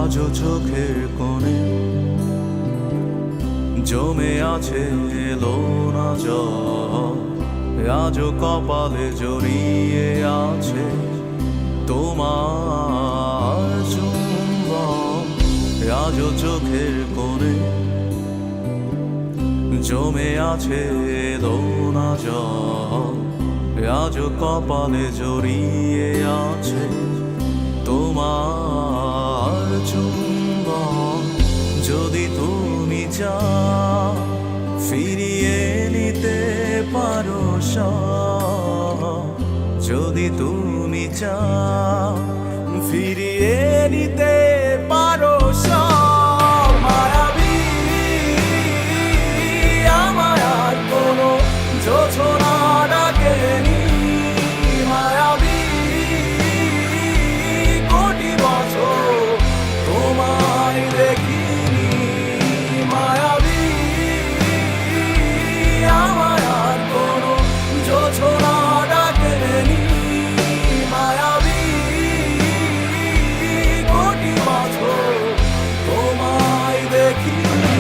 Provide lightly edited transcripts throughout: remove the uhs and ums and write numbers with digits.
আজও চোখের কোণে জমে আছে এলো না জল, আজও কপালে জড়িয়ে আছে তোমার চুম্বন। আজও চোখের কোণে জমে আছে এলো না জল, আজও কপালে জড়িয়ে আছে তোমার চুম্বন। যদি তুমি চাও ফিরিয়ে নিতে পারো সব, যদি তুমি চাও ফিরিয়ে নিতে পারো সব, মায়াবী আমায় আর কোনো যোছনা ডাকেনি, মায়াবী কোটি বছর তোমায় দেখিনি, মায়াবী আমায় আর কোনো যোছনা ডাকেনি, মায়াবী কোটি বছর তোমায় দেখিনি।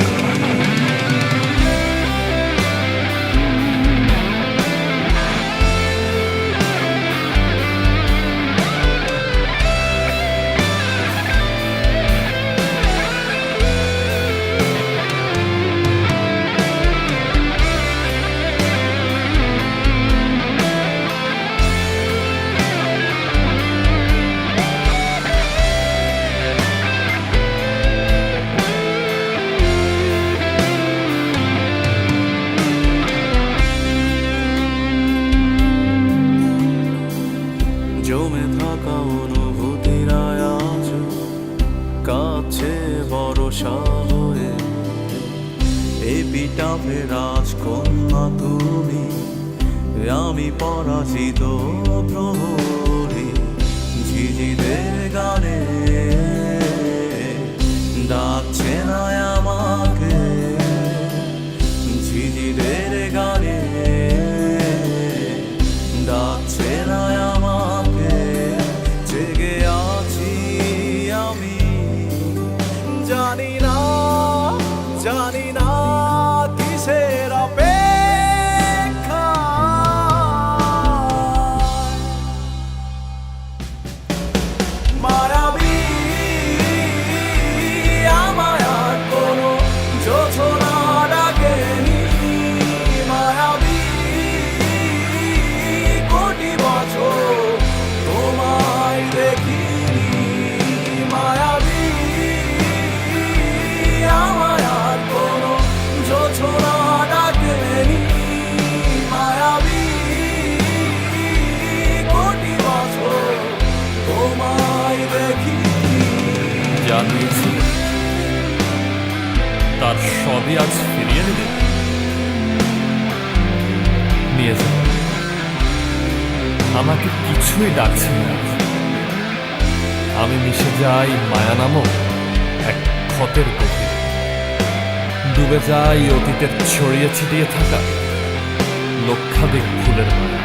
জমে থাকা অনুভূতিরা আজ কাছে ভরসা হয়ে, এপিটাফে রাজকন্যা তুমি, আমি পরাজিত প্রহরী। ঝিঝিদের গানে ডাকছে না আমাকে, ঝিঝিদের গানে ডাকছে না আমাকে, জেগে আছি আমি, জানি না জানি না কিসের অপেক্ষা। মায়াবী আমায় আর কোনো যোছনা ডাকেনি, মায়াবী কোটি বছর তোমায় দেখিনি, মায়াবী আমায় আর কোনো যোছনা ডাকেনি, মায়াবী কোটি বছর তোমায় দেখিনি। যা পেয়েছি তার সবই আজ ফিরিয়ে নেবে, নিয়ে যাও। আমাকে কিছুই ডাকছে না, আমি মিশে যাই মায়া নামক এক ক্ষতের গভীরে, ডুবে যাই অতীতের ছড়িয়ে ছিটিয়ে থাকা লক্ষাধিক ফুলের মায়া।